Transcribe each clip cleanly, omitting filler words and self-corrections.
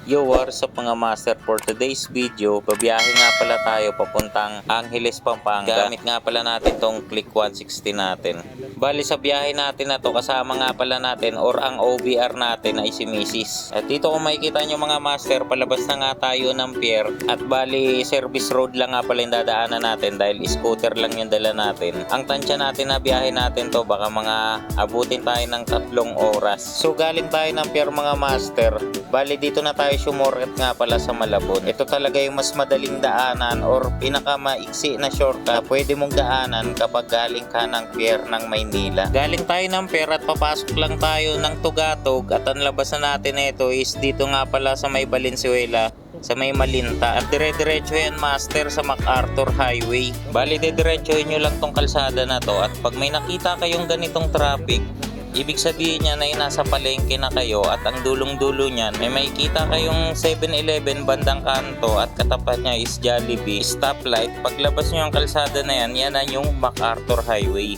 Yo, what's up mga master? For today's video, babiyahe nga pala tayo papuntang Angeles, Pampanga. Gamit nga pala natin tong Click 160 natin. Bali sa biyahe natin na to, kasama nga pala natin or ang OBR natin ay si Mrs. At dito kung makikita nyo mga master, palabas na nga tayo ng pier. At bali service road lang nga pala yung dadaanan natin dahil scooter lang yung dala natin. Ang tansya natin na biyahe natin to, baka mga abutin tayo ng 3 oras. So galing tayo ng pier mga master. Bali dito na tayo sumorket nga pala sa Malabon. Ito talaga yung mas madaling daanan or pinakamaiksi na shortcut na pwede mong daanan kapag galing ka ng pier ng Maynila. Galing tayo ng pier at papasok lang tayo ng Tugatog at ang labasan natin na ito is dito nga pala sa may Valenzuela, sa may Malinta, at dire-diretso yan master sa MacArthur Highway. Bali diretsohin nyo lang tong kalsada na to at pag may nakita kayong ganitong traffic, ibig sabihin niya na nasa palengke na kayo at ang dulong-dulo niyan may makikita kayong 7-Eleven bandang kanto at katapat niya is Jollibee, stoplight. Paglabas niyo ang kalsada na yan na yung MacArthur Highway.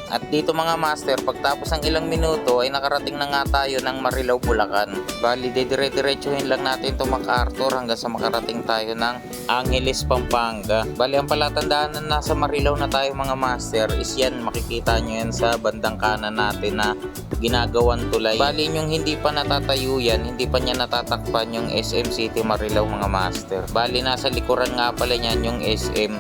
At dito mga master, pagtapos ng ilang minuto ay nakarating na nga tayo ng Marilao, Bulacan. Bali, dire-diretsuhin lang natin itong MacArthur hanggang sa makarating tayo ng Angeles, Pampanga. Bali, ang palatandaan na nasa Marilao na tayo mga master is yan, makikita nyo yan sa bandang kanan natin na ginagawan tulay. Bali, yung hindi pa natatayo yan, hindi pa niya natatakpan yung SM City Marilao mga master. Bali, nasa likuran nga pala niyan yung SM.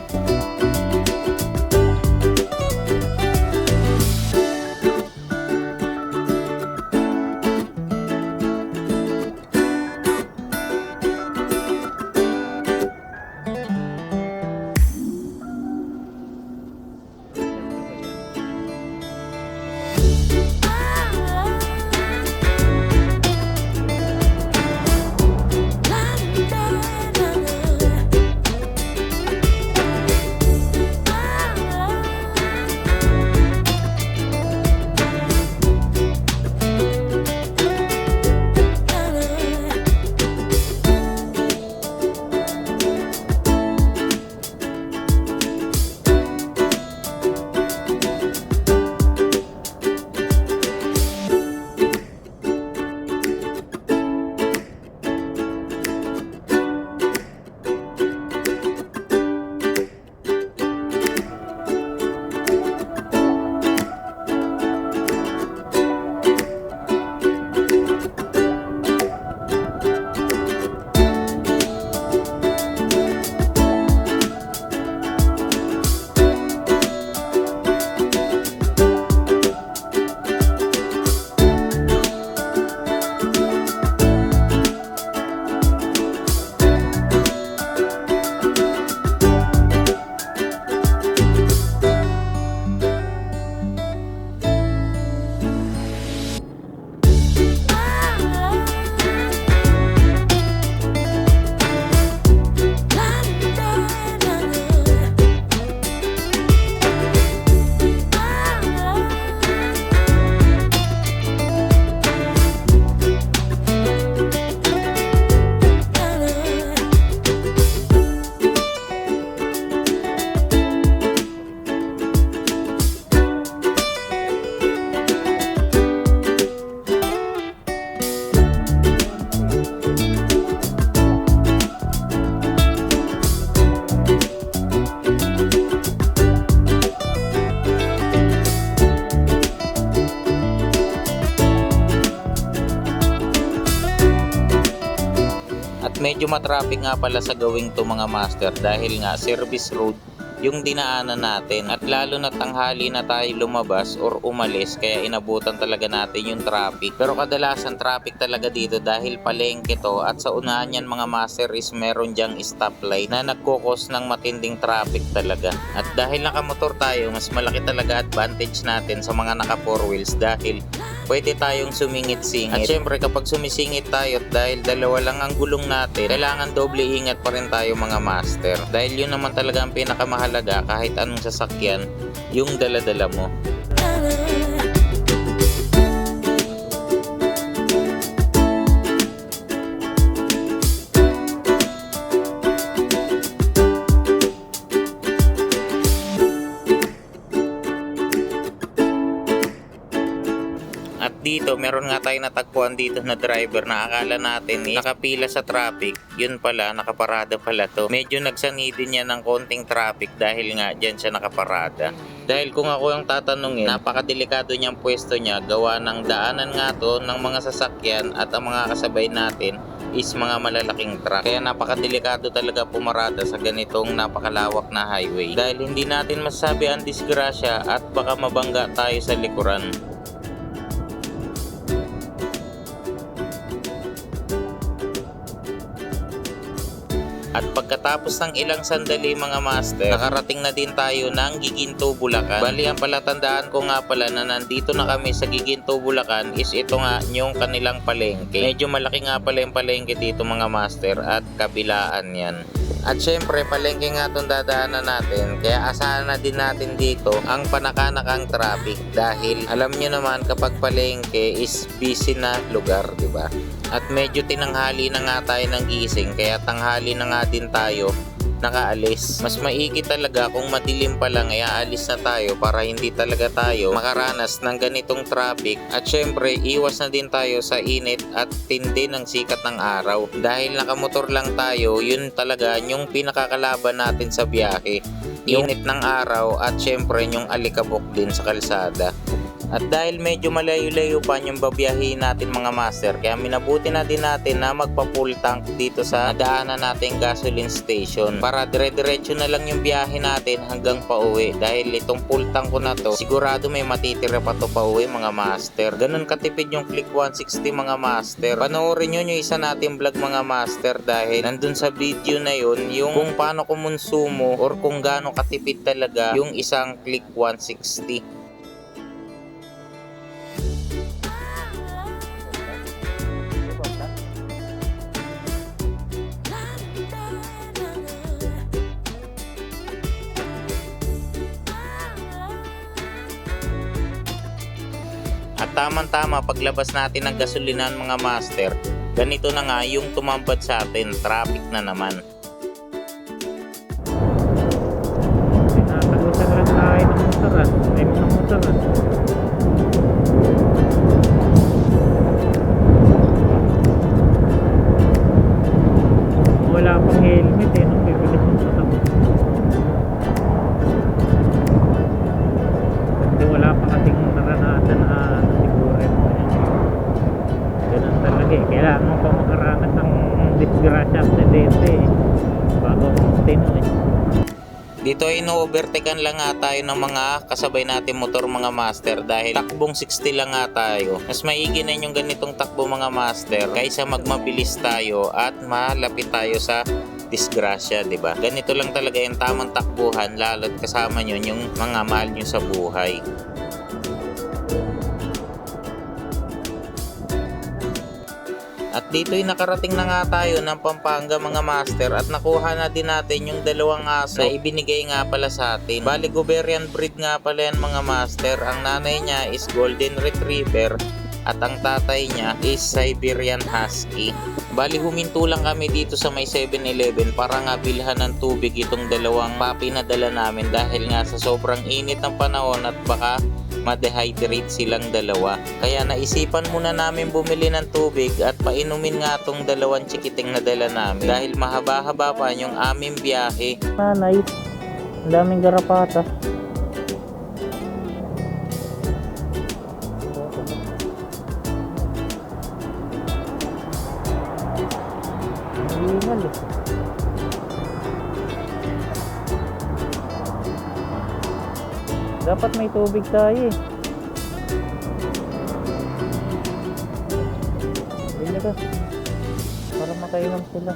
Medyo matraffic nga pala sa gawing to mga master dahil nga service road yung dinaanan natin at lalo na tanghali na tayo lumabas or umalis kaya inabutan talaga natin yung traffic. Pero kadalasan traffic talaga dito dahil palengke to at sa unahan yan mga master is meron dyang stoplight na nagkukos ng matinding traffic talaga. At dahil nakamotor tayo, mas malaki talaga advantage natin sa mga naka 4 wheels dahil pwede tayong sumingit-singit. At syempre kapag sumisingit tayo dahil dalawa lang ang gulong natin, kailangan doble ingat pa rin tayo mga master. Dahil yun naman talaga ang pinakamahalaga kahit anong sasakyan, yung dala-dala mo. dito, meron nga tayo natagpuan dito na driver na akala natin nakapila sa traffic. Yun pala, nakaparada pala to. Medyo nagsani din yan ng konting traffic dahil nga dyan siya nakaparada. Dahil kung ako yung tatanungin, napakadelikado niyang pwesto niya, gawa ng daanan nga to ng mga sasakyan at ang mga kasabay natin is mga malalaking truck. Kaya napakadelikado talaga pumarada sa ganitong napakalawak na highway. Dahil hindi natin masasabi ang disgrasya at baka mabangga tayo sa likuran. At pagkatapos ng ilang sandali mga master, nakarating na din tayo ng Giginto, Bulacan. Bali ang palatandaan ko nga pala na nandito na kami sa Giginto, Bulacan is ito nga yung kanilang palengke. Medyo malaki nga pala yung palengke dito mga master at kabilaan yan. At syempre palengke nga itong dadaanan natin, kaya asahan na din natin dito ang panakanakang traffic dahil alam nyo naman kapag palengke is busy na lugar, di ba? At medyo tinanghali na nga tayo ng gising, kaya tanghali na nga din tayo nakaalis. Mas maigi talaga kung madilim pa lang ay aalis na tayo para hindi talaga tayo makaranas ng ganitong traffic. At syempre iwas na din tayo sa init at tindi ng sikat ng araw. Dahil nakamotor lang tayo, yun talaga yung pinakakalaban natin sa biyahe. Init ng araw at syempre yung alikabok din sa kalsada. At dahil medyo malayo-layo pa yung babiyahin natin mga master, kaya minabuti na din natin na magpa-full tank dito sa daanan nating gasoline station para dire-diretso na lang yung biyahe natin hanggang pauwi. Dahil itong full tank ko na to, sigurado may matitira pa to pauwi mga master. Ganun katipid yung Click 160 mga master. Panoorin nyo yung isa nating vlog mga master dahil nandun sa video na yun yung kung paano kumonsumo or kung gaano katipid talaga yung isang Click 160. At tamang-tama paglabas natin ng gasolinan mga master, ganito na nga yung tumambad sa atin, traffic na naman. Pinatagusan lang tayo ng motoran, may mga motoran. Wala pang helmet nung bibilis yung patakot. Kasi wala pa kasing naranasan na siguro ganun talaga kailangan mo pa makaranas ng disgrasya at aksidente bago magtino Dito ay ino-overtaken lang nga tayo ng mga kasabay natin motor mga master dahil takbong 60 lang nga tayo. Mas maigi na yung ganitong takbo mga master kaysa magmabilis tayo at malapit tayo sa disgrasya, di ba? Ganito lang talaga yung tamang takbuhan lalo't kasama nyo yung mga mahal nyo sa buhay. At dito'y nakarating na nga tayo ng Pampanga mga master at nakuha na din natin yung dalawang aso na ibinigay nga pala sa atin. Bali Goberian breed nga pala yan mga master. Ang nanay niya is Golden Retriever at ang tatay niya is Siberian Husky. Bali huminto lang kami dito sa may 7-Eleven para nga bilhan ng tubig itong dalawang puppy na dala namin dahil nga sa sobrang init ng panahon at baka ma-dehydrate silang dalawa. Kaya naisipan muna namin bumili ng tubig at painumin nga tong dalawang chikiting na dala namin dahil mahaba-haba pa yung aming biyahe. nanay, ang daming garapata. Hingal eh. Dapat may tubig tayo eh. Bili ka. Para makainom sila.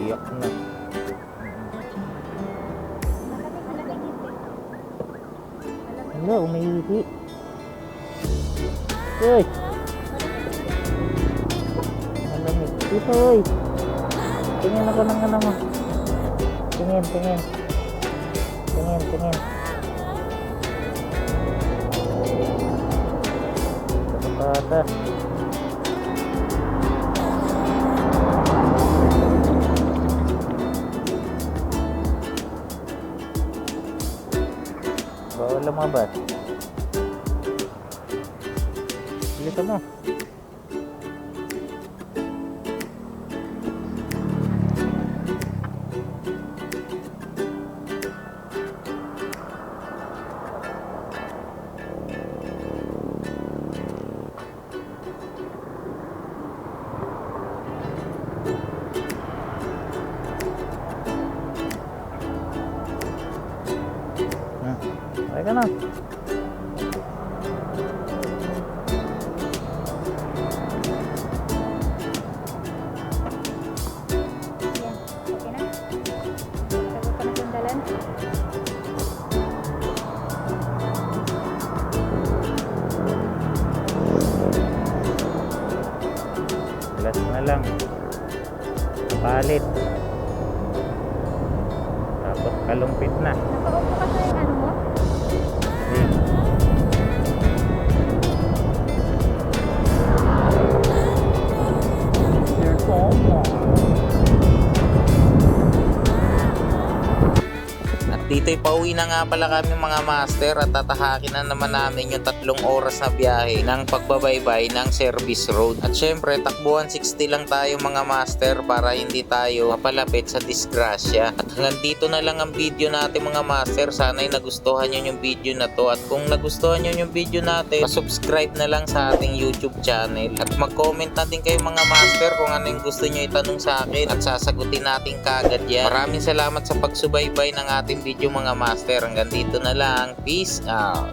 Iyak na. Hala, umiihi. Uy! Malamig. Dito, uy! Tingin ako ng ano mo. Tingin. Tingin. Kapata. lumabas. Bilisan mo. Ay ka na. Okay na? Sagot ka na sandalan? Last na lang. Palit. Tapos kalumpit na. Nakaupo ka sa yung ano mo? At dito'y pauwi na nga pala kami mga master at tatahakin na naman namin yung 3 oras na biyahe ng pagbabaybay ng service road. At syempre takbuhan 60 lang tayo mga master para hindi tayo mapalapit sa disgrasya. At hanggang dito na lang ang video natin mga master. Sana'y nagustuhan nyo yung video na to. At kung nagustuhan nyo yung video natin, subscribe na lang sa ating YouTube channel. At mag-comment na din kayo mga master kung ano yung gusto nyo itanong sa akin at sasagutin natin kaagad yan. Maraming salamat sa pagsubaybay ng ating video mga master. Hanggang dito na lang. Peace out.